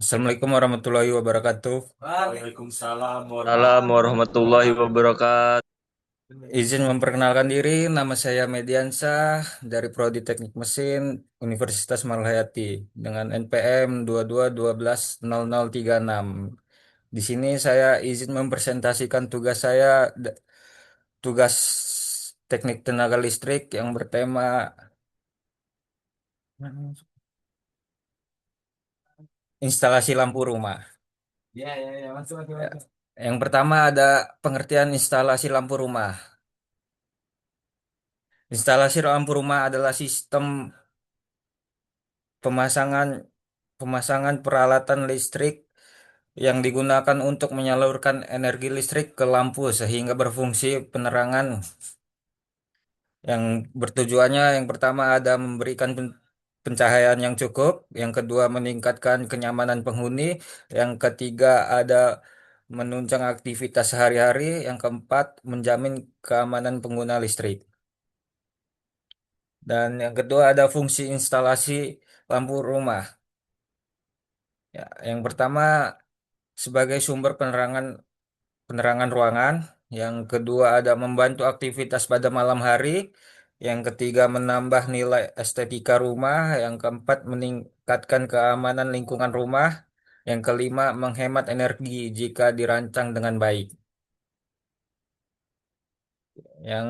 Assalamualaikum warahmatullahi wabarakatuh. Waalaikumsalam warahmatullahi wabarakatuh. Izin memperkenalkan diri, nama saya Mediansah dari Prodi Teknik Mesin Universitas Malahayati dengan NPM 22120036. Di sini saya izin mempresentasikan tugas saya, tugas teknik tenaga listrik yang bertema instalasi lampu rumah. Yang pertama ada pengertian instalasi lampu rumah. Instalasi lampu rumah adalah sistem pemasangan pemasangan peralatan listrik yang digunakan untuk menyalurkan energi listrik ke lampu sehingga berfungsi penerangan yang bertujuannya yang pertama ada memberikan pencahayaan yang cukup, yang kedua meningkatkan kenyamanan penghuni, yang ketiga ada menunjang aktivitas sehari-hari, yang keempat menjamin keamanan pengguna listrik. Dan yang kedua ada fungsi instalasi lampu rumah. Ya, yang pertama sebagai sumber penerangan ruangan, yang kedua ada membantu aktivitas pada malam hari, yang ketiga menambah nilai estetika rumah, yang keempat meningkatkan keamanan lingkungan rumah, yang kelima menghemat energi jika dirancang dengan baik. Yang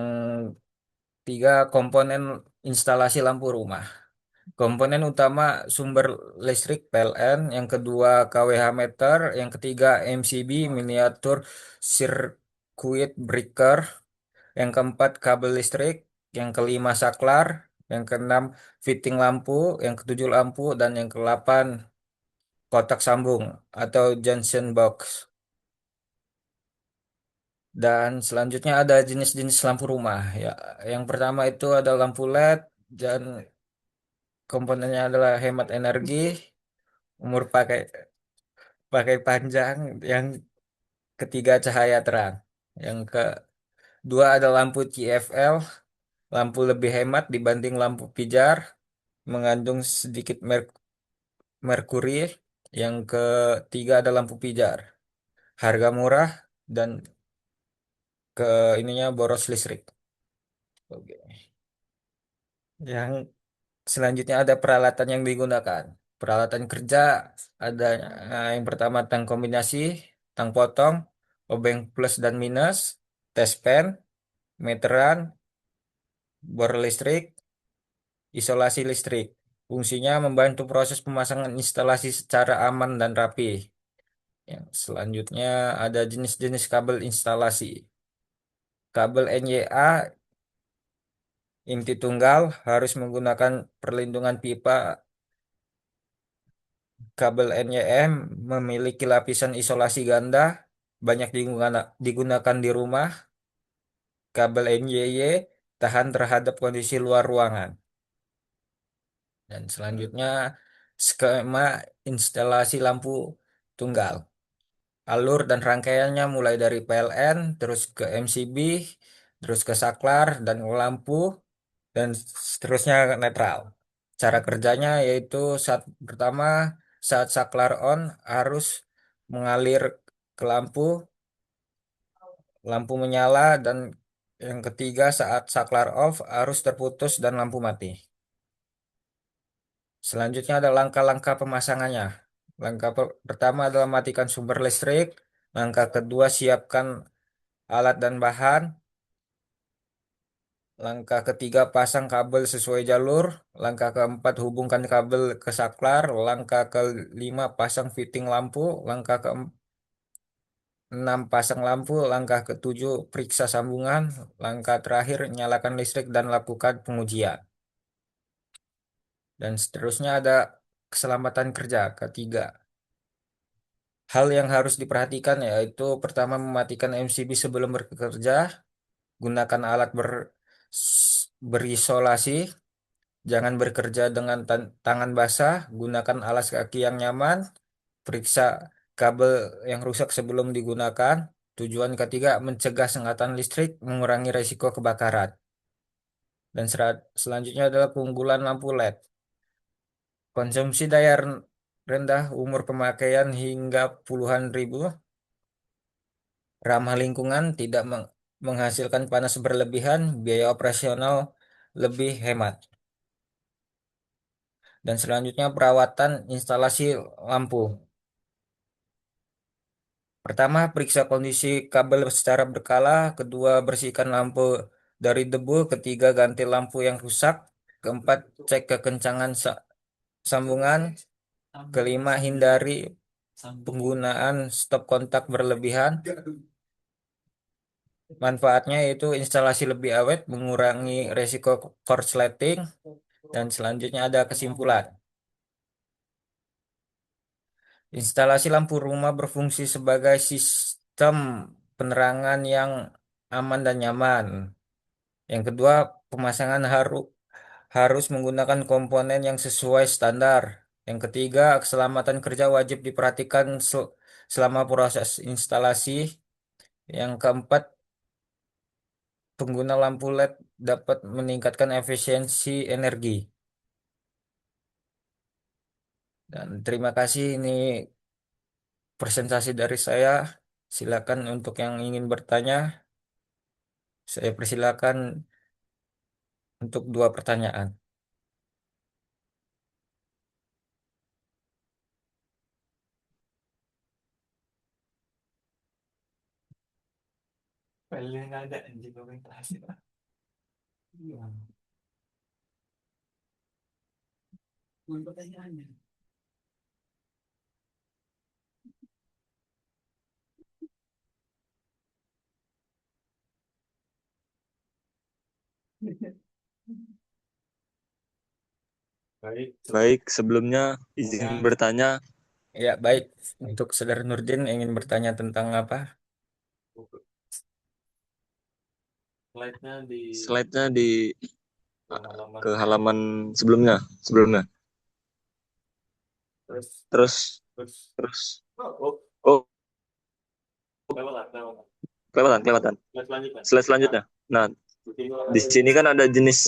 tiga komponen instalasi lampu rumah. Komponen utama sumber listrik PLN, yang kedua kWh meter, yang ketiga MCB miniatur circuit breaker, yang keempat kabel listrik, yang kelima saklar, yang keenam fitting lampu, yang ketujuh lampu, dan yang kedelapan kotak sambung atau junction box. Dan selanjutnya ada jenis-jenis lampu rumah. Ya, yang pertama itu ada lampu LED dan komponennya adalah hemat energi, umur pakai pakai panjang, yang ketiga cahaya terang. Yang kedua ada lampu CFL, lampu lebih hemat dibanding lampu pijar, mengandung sedikit merkuri. Yang ketiga ada lampu pijar, harga murah dan ke ininya boros listrik. Oke. Yang selanjutnya ada peralatan yang digunakan. Peralatan kerja ada yang pertama tang kombinasi, tang potong, obeng plus dan minus, tes pen, meteran, bor listrik, isolasi listrik. Fungsinya membantu proses pemasangan instalasi secara aman dan rapi. Yang selanjutnya ada jenis-jenis kabel instalasi. Kabel NYA inti tunggal harus menggunakan perlindungan pipa. Kabel NYM memiliki lapisan isolasi ganda, banyak digunakan di rumah. Kabel NYY tahan terhadap kondisi luar ruangan. Dan selanjutnya skema instalasi lampu tunggal. Alur dan rangkaiannya mulai dari PLN, terus ke MCB, terus ke saklar dan lampu, dan seterusnya netral. Cara kerjanya yaitu pertama saat saklar on harus mengalir ke lampu, lampu menyala, dan yang ketiga saat saklar off harus terputus dan lampu mati. Selanjutnya ada langkah-langkah pemasangannya. Pertama adalah matikan sumber listrik. Langkah kedua siapkan alat dan bahan. Langkah ketiga pasang kabel sesuai jalur. Langkah keempat hubungkan kabel ke saklar. Langkah kelima pasang fitting lampu. Langkah keenam pasang lampu. Langkah ketujuh periksa sambungan. Langkah terakhir nyalakan listrik dan lakukan pengujian. Dan seterusnya ada keselamatan kerja ketiga. Hal yang harus diperhatikan yaitu pertama mematikan MCB sebelum bekerja. Gunakan alat berisolasi. Jangan bekerja dengan tangan basah, gunakan alas kaki yang nyaman, periksa kabel yang rusak sebelum digunakan. Tujuan ketiga, mencegah sengatan listrik, mengurangi risiko kebakaran. Dan selanjutnya adalah keunggulan lampu LED. Konsumsi daya rendah umur pemakaian hingga puluhan ribu, ramah lingkungan, tidak menghasilkan panas berlebihan, biaya operasional lebih hemat. Dan selanjutnya perawatan instalasi lampu. Pertama, periksa kondisi kabel secara berkala. Kedua, bersihkan lampu dari debu. Ketiga, ganti lampu yang rusak. Keempat, cek kekencangan sambungan. Kelima, hindari penggunaan stop kontak berlebihan. Manfaatnya yaitu instalasi lebih awet, mengurangi resiko korsleting, dan selanjutnya ada kesimpulan. Instalasi lampu rumah berfungsi sebagai sistem penerangan yang aman dan nyaman. Yang kedua, pemasangan harus menggunakan komponen yang sesuai standar. Yang ketiga, keselamatan kerja wajib diperhatikan selama proses instalasi. Yang keempat, pengguna lampu LED dapat meningkatkan efisiensi energi. Dan terima kasih, ini presentasi dari saya. Silakan untuk yang ingin bertanya, saya persilakan untuk dua pertanyaan. Filenya nggak ada anjing dokumentasi. Iya. Bukan pertanyaannya. Baik, Baik, sebelumnya izin sebelumnya. bertanya, Ya, baik. Untuk Saudara Nurdin ingin bertanya tentang apa? slide-nya di ke halaman sebelumnya, sebelumnya. Terus, terus, oh, kelewatan. Slide selanjutnya. Nah, di sini kan ada jenis,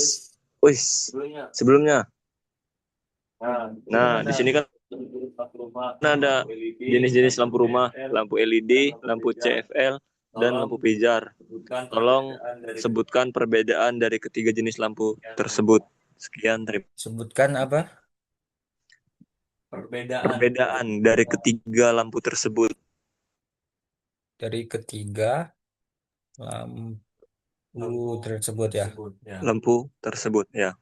wih, sebelumnya. Nah, di sini kan ada jenis-jenis lampu rumah, lampu LED, lampu CFL, dan lampu pijar. Tolong sebutkan perbedaan dari ketiga jenis lampu tersebut. Sekian, terima kasih. Sebutkan apa? Perbedaan dari ketiga lampu tersebut. Dari ketiga lampu tersebut ya. Lampu tersebut, ya.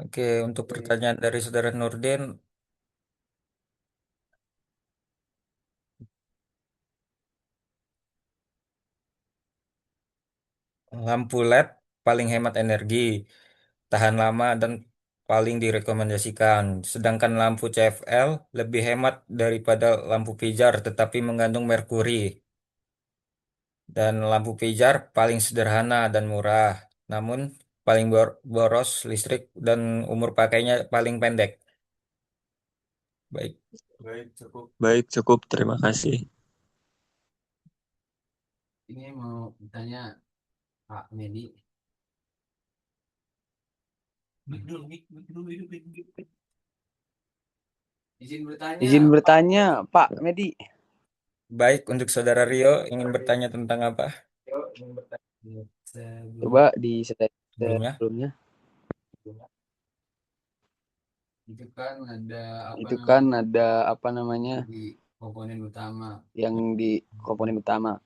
Oke, untuk pertanyaan dari Saudara Nurdin, lampu LED paling hemat energi, tahan lama dan paling direkomendasikan. Sedangkan lampu CFL lebih hemat daripada lampu pijar tetapi mengandung merkuri. Dan lampu pijar paling sederhana dan murah, namun paling boros listrik dan umur pakainya paling pendek. Baik, Baik, cukup. Terima kasih. ini mau bertanya Pak Medi. Izin bertanya, Izin Pak. bertanya, Pak Medi. Baik, untuk Saudara Rio ingin bertanya tentang apa? Coba di slide Sebelumnya, sebelumnya. itu kan ada apa Itu kan namanya ada apa namanya di komponen utama yang di komponen utama,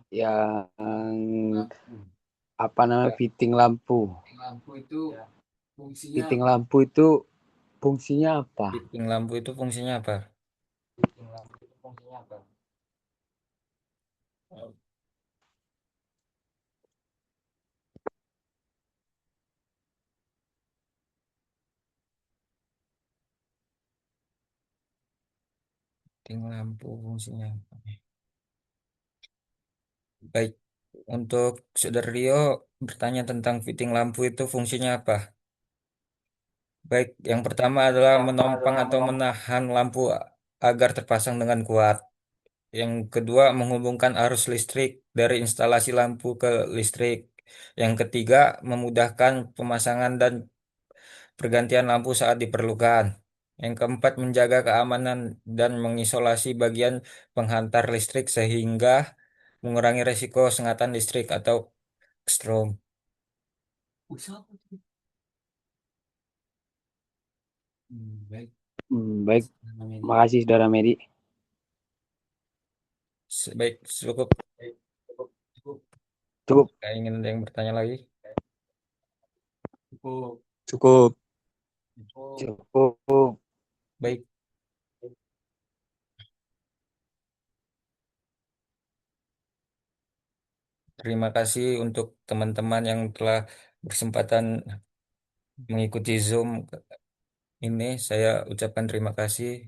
yang lampu. apa namanya fitting lampu. Lampu itu fungsinya Fitting apa? lampu itu fungsinya apa? Fitting lampu itu fungsinya apa? Fitting lampu itu fungsinya apa? Fitting lampu fungsinya apa? Baik. Untuk Saudara Rio bertanya tentang fitting lampu itu fungsinya apa? Baik, yang pertama adalah menompang atau menahan lampu agar terpasang dengan kuat. Yang kedua, menghubungkan arus listrik dari instalasi lampu ke listrik. Yang ketiga, memudahkan pemasangan dan pergantian lampu saat diperlukan. Yang keempat, menjaga keamanan dan mengisolasi bagian penghantar listrik sehingga mengurangi resiko sengatan listrik atau strom. Baik. Baik, makasih Saudara Medi. Baik, cukup. Cukup. Saya ingin ada yang bertanya lagi. Cukup. Cukup. Baik, terima kasih untuk teman-teman yang telah bersempatan mengikuti Zoom ini. Saya ucapkan terima kasih.